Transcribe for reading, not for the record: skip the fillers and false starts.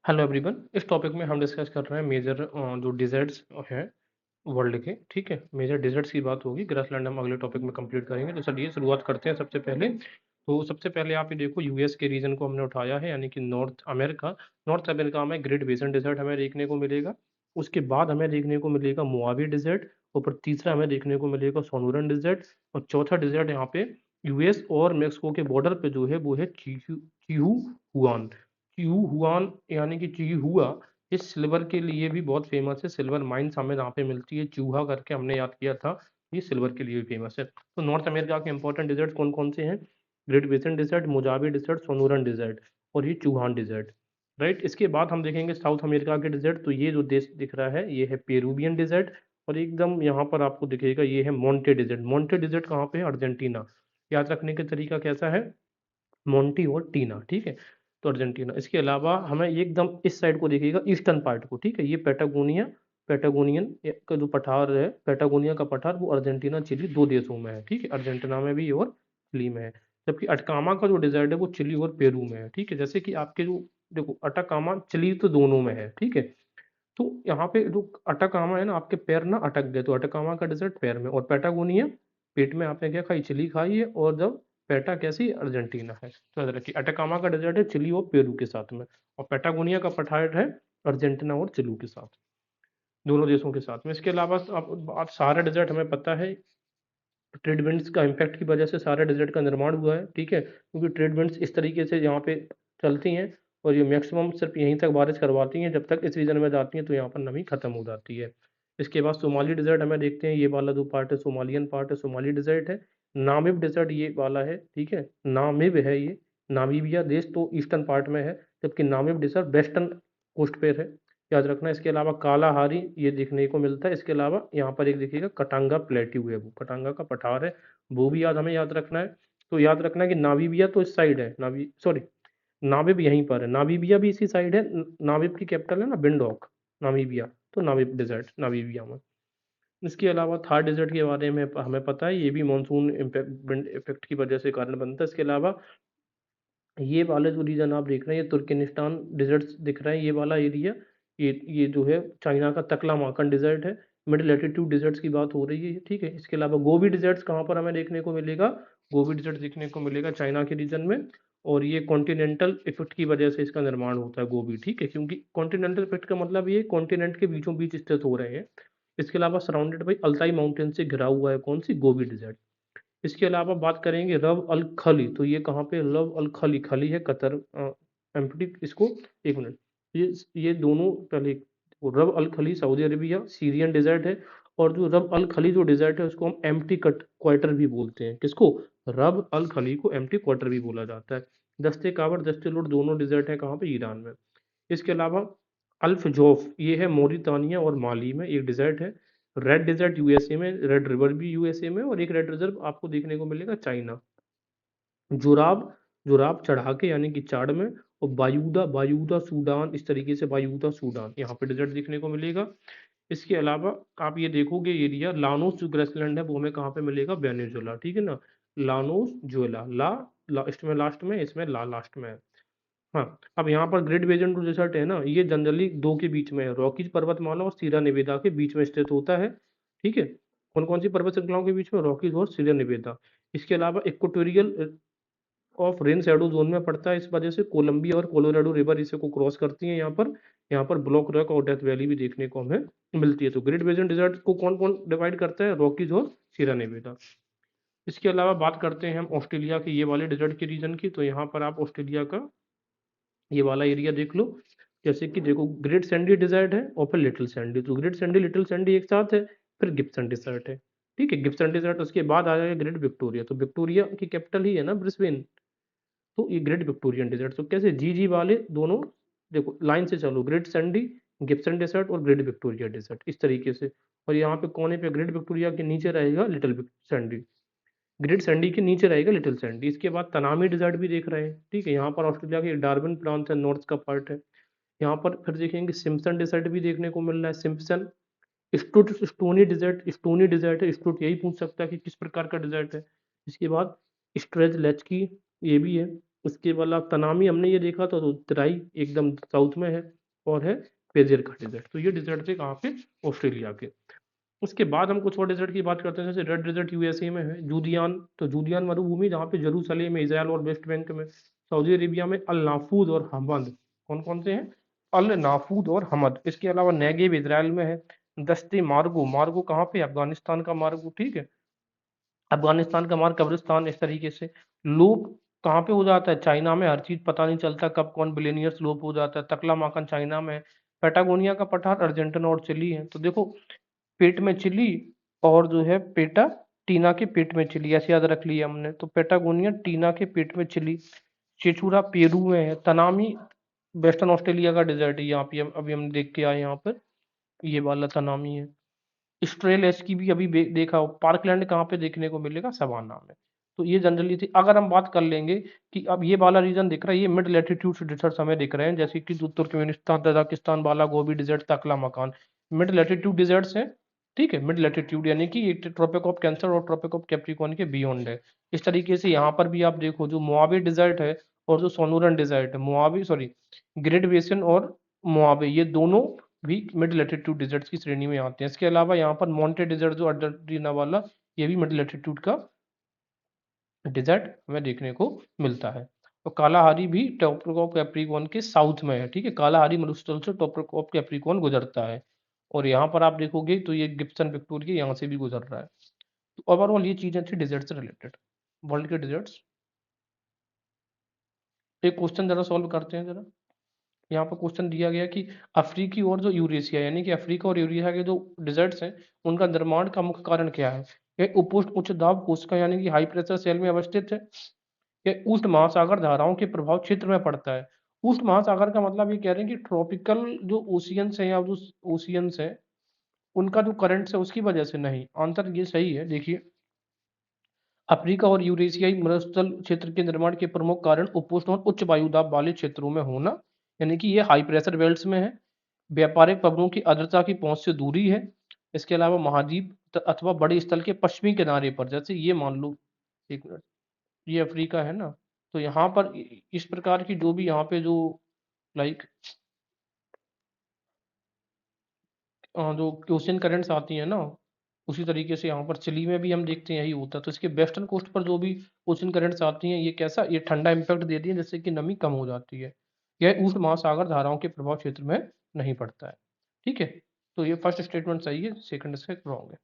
Hello everyone. इस topic में हम डिस्कस कर रहे हैं मेजर जो डिजर्ट्स हैं वर्ल्ड के। ठीक है, मेजर डिजर्ट्स की बात होगी। ग्रासलैंड हम अगले टॉपिक में कंप्लीट करेंगे। तो चलिए शुरुआत करते हैं। सबसे पहले सबसे पहले आप ये देखो, यूएस के रीजन को हमने उठाया है, यानी कि नॉर्थ अमेरिका। नॉर्थ अमेरिका में ग्रेट बेसन डिजर्ट हमें देखने को मिलेगा। उसके बाद हमें देखने को मिलेगा मोआवी डिजर्ट। और फिर तीसरा हमें देखने को मिलेगा सोनूरन डिजर्ट। और चौथा डिजर्ट यहाँ पे यूएस और मेक्सिको के बॉर्डर पे जो है वो है चीहू हुआन। चीहू हुआन यानी कि चिहुआ, इस सिल्वर के लिए भी बहुत फेमस है। सिल्वर माइंस हमें यहाँ पे मिलती है, चूहा करके हमने याद किया था। ये सिल्वर के लिए भी फेमस है। तो नॉर्थ अमेरिका के इंपॉर्टेंट डिजर्ट कौन कौन से हैं? ग्रेट बेसन डिजर्ट, मोजावे डिजर्ट, सोनूरन डिजर्ट और ये चूहान डिजर्ट। राइट। इसके बाद हम देखेंगे साउथ अमेरिका के डिजर्ट। तो ये जो देश दिख रहा है ये है पेरूवियन डिजर्ट। और एकदम यहाँ पर आपको दिखेगा ये है मोंटे डिजर्ट। मोंटे डिजर्ट कहाँ पे है? अर्जेंटीना। याद रखने का तरीका कैसा है? मोंटी और टीना। ठीक है, तो अर्जेंटीना। इसके अलावा हमें एकदम इस साइड को देखिएगा, ईस्टर्न पार्ट को। ठीक है, ये पेटागोनिया, पेटागोनियन का जो पठार है, पेटागोनिया का पठार, वो अर्जेंटीना चिली दो देशों में है। ठीक है, अर्जेंटीना में भी और चिली में है। जबकि अटकामा का जो डिजर्ट है वो चिली और पेरू में है। ठीक है, जैसे कि आपके जो देखो अटकामा चिली तो दोनों में है। ठीक है, तो यहाँ पे जो अटकामा है ना, आपके पैर ना अटक गए तो अटकामा का डिजर्ट पैर में, और पेटागोनिया पेट में आपने क्या खाई? चिली खाई है। और जब पेटा कैसी? अर्जेंटीना है। तो याद रखिए अटकामा का डिजर्ट है चिली और पेरू के साथ में, और पेटागोनिया का पठार है अर्जेंटीना और चिली के साथ, दोनों देशों के साथ में। इसके अलावा आप सारा डिजर्ट हमें पता है ट्रेड विंड्स का इम्पैक्ट की वजह से सारा डिजर्ट का निर्माण हुआ है। ठीक है, क्योंकि ट्रेड विंड्स इस तरीके से यहाँ पे चलती हैं और ये मैक्सिमम सिर्फ यहीं तक बारिश करवाती हैं, जब तक इस रीजन में जाती हैं तो यहाँ पर नमी खत्म हो जाती है। इसके बाद सोमाली डिजर्ट हमें देखते हैं। ये वाला जो पार्ट है सोमालियन पार्ट है, सोमाली डिजर्ट है। नामिब डिजर्ट ये वाला है। ठीक है, नामिब है ये। नामीबिया देश तो ईस्टर्न पार्ट में है, जबकि नामिब डिजर्ट वेस्टर्न कोस्ट पे है। याद रखना। इसके अलावा कालाहारी ये देखने को मिलता है। इसके अलावा यहाँ पर एक देखिएगा कटांगा प्लेट्यू है, वो कटांगा का पठार है, वो भी हमें याद रखना है। तो याद रखना है कि नामीबिया तो इस साइड है, नावी सॉरी नामिब यहीं पर है, नामीबिया भी इसी साइड है। नामिब की कैपिटल है ना बिंडॉक, नामीबिया। तो नामिब डिजर्ट नामीबिया में। इसके अलावा थार डिजर्ट के बारे में हमें पता है, ये भी मानसून इम्पैक्ट विंड इफेक्ट की वजह से कारण बनता है। इसके अलावा ये वाला जो रीजन आप देख रहे हैं, ये तुर्कमेनिस्तान डिजर्ट दिख रहा है, ये वाला एरिया, ये जो है चाइना का तकलामाकन डिजर्ट है। मिड लेटीट्यूड डिजर्ट्स की बात हो रही है। ठीक है, इसके अलावा गोबी डिजर्ट्स कहाँ पर हमें देखने को मिलेगा? गोबी डिजर्ट देखने को मिलेगा चाइना के रीजन में। और ये कॉन्टिनेंटल इफेक्ट की वजह से इसका निर्माण होता है गोबी। ठीक है, क्योंकि कॉन्टिनेंटल इफेक्ट का मतलब ये कॉन्टिनेंट के बीचों बीच स्थित हो रहे हैं। इसके अलावा सराउंडेड बाई अल्ताई माउंटेन से घिरा हुआ है, कौन सी? गोबी डिजर्ट। इसके अलावा बात करेंगे रब अल खली। तो ये कहाँ पे? रब अल खली, खली है कतर एम्प्टी इसको, एक मिनट। ये दोनों पहले रब अल खली सऊदी अरबिया सीरियन डिजर्ट है। और जो रब अल खली जो डिजर्ट है उसको हम एम्प्टी कट क्वार्टर भी बोलते हैं। किसको? रब अल खली को एम्प्टी क्वार्टर भी बोला जाता है। दस्ते कावर दस्ते लोड दोनों डिजर्ट है कहाँ पे? ईरान में। इसके अलावा अल्फ जोफ ये है मोरितानिया और माली में एक डिजर्ट है। रेड डिजर्ट यूएसए में, रेड रिवर भी यूएसए में, और एक रेड रिजर्व आपको देखने को मिलेगा चाइना। जोराब, जोराब चढ़ा के यानी कि चाड़ में। और बायूदा, बायूदा सूडान, इस तरीके से बायूदा सूडान यहाँ पे डिजर्ट देखने को मिलेगा। इसके अलावा आप ये देखोगे एरिया लानोस जो ग्रेसलैंड है वो हमें कहाँ पे मिलेगा? वेनेजुला। ठीक है ना, लानोस जुएला, लास्ट में, लास्ट में, इसमें लास्ट में है। हाँ, अब यहाँ पर ग्रेट बेजन टू डेजर्ट है ना, ये जनरली दो के बीच में है, रॉकीज पर्वतमाला और सीरा निवेदा के बीच में स्थित होता है। ठीक है, कौन कौन सी पर्वत श्रृंखलाओं के बीच में? रॉकीज और सीरा निवेदा। इसके अलावा equatorial of rain shadow zone में पड़ता है, इस वजह से कोलंबिया और कोलोराडो रिवर इसे को क्रॉस करती है। यहाँ पर ब्लॉक रॉक और डेथ वैली भी देखने को हमें मिलती है। तो ग्रेट बेजन डिजर्ट को कौन कौन डिवाइड करता है? रॉकीज और सीरा निवेदा। इसके अलावा बात करते हैं हम ऑस्ट्रेलिया के ये वाले डिजर्ट के रीजन की। तो यहाँ पर आप ऑस्ट्रेलिया का ये वाला एरिया देख लो। जैसे कि देखो ग्रेट सैंडी डिजर्ट है और फिर लिटिल सैंडी। तो ग्रेट सैंडी लिटिल सैंडी एक साथ है। फिर गिब्सन डिजर्ट है। ठीक है, गिब्सन डिजर्ट उसके बाद आ जाएगा ग्रेट विक्टोरिया। तो विक्टोरिया की कैपिटल ही है ना ब्रिस्बेन। तो ये ग्रेट विक्टोरियन डिजर्ट। तो कैसे जी जी वाले दोनों, देखो लाइन से चलो, ग्रेट सैंडी, गिब्सन डिजर्ट और ग्रेट विक्टोरिया डिजर्ट, इस तरीके से। और यहाँ पे कोने पे ग्रेट विक्टोरिया के नीचे रहेगा लिटिल सैंडी, ग्रेट सैंडी के नीचे रहेगा लिटिल सैंडी। इसके बाद तनामी डिजर्ट भी देख रहे हैं। ठीक है, यहाँ पर ऑस्ट्रेलिया के डार्विन प्रांत है, नॉर्थ का पार्ट है। यहाँ पर फिर देखेंगे सिम्पसन डिजर्ट भी देखने को मिल रहा है, Simpson. Sturt Stony Desert, Stony Desert है, स्टूट यही पूछ सकता है कि किस प्रकार का डिजर्ट है। इसके बाद स्ट्रेज लेच की, ये भी है। उसके बाद तनामी हमने ये देखा था, तो तराई एकदम साउथ में है और है पेजेर का डेजर्ट। तो ये डेजर्ट थे कहाँ पे, ऑस्ट्रेलिया के। उसके बाद हम कुछ और डेजर्ट की बात करते हैं, जैसे रेड डेजर्ट यूएसए में है, जूदियान। तो जूदियान मरुभूमि जहाँ पे जेरूसलेम में, इजराइल और वेस्ट बैंक में, सऊदी अरेबिया में अल नाफूद और हमद। कौन कौन से हैं, अल नाफूद और हमद। इसके अलावा नेगेव इजराइल में है, दस्ते मार्गो, मार्गो कहाँ पे, अफगानिस्तान का मार्गो, ठीक है, अफगानिस्तान का मार्ग, कब्रिस्तान, इस तरीके से। लोप कहाँ पे हो जाता है, चाइना में। हर चीज पता नहीं चलता कब कौन बिलियनियर्स लोप हो जाता है। तकला माकन चाइना में है। पेटागोनिया का पठार अर्जेंटीना और चिली है। तो देखो, पेट में चिली और जो है पेटा टीना के पेट में चिली, ऐसे याद रख लिया हमने। तो पेटागोनिया टीना के पेट में चिली। चेचुरा पेरू में है। तनामी वेस्टर्न ऑस्ट्रेलिया का डेजर्ट है, यहाँ पे अभी हम देख के आए यहाँ पर, ये वाला तनामी है। स्ट्रेलेस की भी अभी देखा हो। पार्कलैंड कहाँ पे देखने को मिलेगा, सवाना में। तो ये जनरली थी। अगर हम बात कर लेंगे कि अब ये वाला रीजन दिख रहा है, ये मिड लेटीट्यूड डिजर्ट्स हमें दिख रहे हैं, जैसे कि तुर्कमेनिस्तान, तजाकिस्तान, बाला गोबी डिजर्ट, तकला मकान, मिड लेटीट्यूड डिजर्ट्स हैं। ठीक है, मिड लेटीट्यूड यानी कि ट्रॉपिक ऑफ कैंसर और ट्रॉपिक ऑफ कैप्रिकॉर्न के बियॉन्ड है। इस तरीके से यहाँ पर भी आप देखो, जो मोआवे डिजर्ट है और जो सोनूरन डिजर्ट है, मोआवे सॉरी, ग्रेट बेसिन और मोआवे, ये दोनों भी मिड लेटीट्यूड डिजर्ट्स की श्रेणी में आते हैं। इसके अलावा यहाँ पर मॉन्टे डिजर्ट जो अर्जेंटीना वाला, ये भी मिड लेटीट्यूड का डिजर्ट हमें देखने को मिलता है। और कालाहारी भी टॉपिक ऑफ कैप्रिकॉर्न के साउथ में है। ठीक है, कालाहारी मरुस्थल से टॉपिक ऑफ कैप्रिकॉर्न गुजरता है। और यहाँ पर आप देखोगे तो ये गिब्सन विक्टोरिया यहाँ से भी गुजर रहा है। तो ओवरऑल ये चीजें थी डिजर्ट से रिलेटेड, वर्ल्ड के डिजर्ट्स। एक क्वेश्चन जरा सॉल्व करते हैं जरा। यहाँ पर क्वेश्चन दिया गया कि अफ्रीकी और जो यूरेशिया, यानी कि अफ्रीका और यूरेशिया के जो डिजर्ट्स हैं, उनका निर्माण का मुख्य कारण क्या है। ये उपोष्ण उच्च दाब कोशिका यानी कि हाई प्रेशर सेल में अवस्थित है। ये उष्ण महासागर धाराओं के प्रभाव क्षेत्र में पड़ता है। उष्ण महासागर का मतलब ये कह रहे हैं कि ट्रॉपिकल जो ओशियंस हैं या जो ओशियंस हैं, उनका जो करंट है उसकी वजह से नहीं। आंसर ये सही है। देखिए, अफ्रीका और यूरेशियाई मरुस्थल क्षेत्र के निर्माण के प्रमुख कारण उपोष्ण और उच्च वायुदाब वाले क्षेत्रों में होना, यानी कि ये हाई प्रेशर बेल्ट्स में है। व्यापारिक पवनों की आर्द्रता की पहुंच से दूरी है। इसके अलावा महाद्वीप अथवा बड़े स्थल के पश्चिमी किनारे पर, जैसे ये मान लो, एक मिनट, ये अफ्रीका है ना, तो यहाँ पर इस प्रकार की जो भी यहाँ पे जो लाइक जो ओशियन करंट्स आती हैं ना, उसी तरीके से यहाँ पर चिली में भी हम देखते हैं यही होता है। तो इसके वेस्टर्न कोस्ट पर जो भी ओशियन करंट्स आती हैं, ये कैसा, ये ठंडा इम्पैक्ट देती है, जिससे कि नमी कम हो जाती है। यह उष्ण महासागर धाराओं के प्रभाव क्षेत्र में नहीं पड़ता है। ठीक है, तो ये फर्स्ट स्टेटमेंट सही है, सेकंड इसका रॉन्ग है।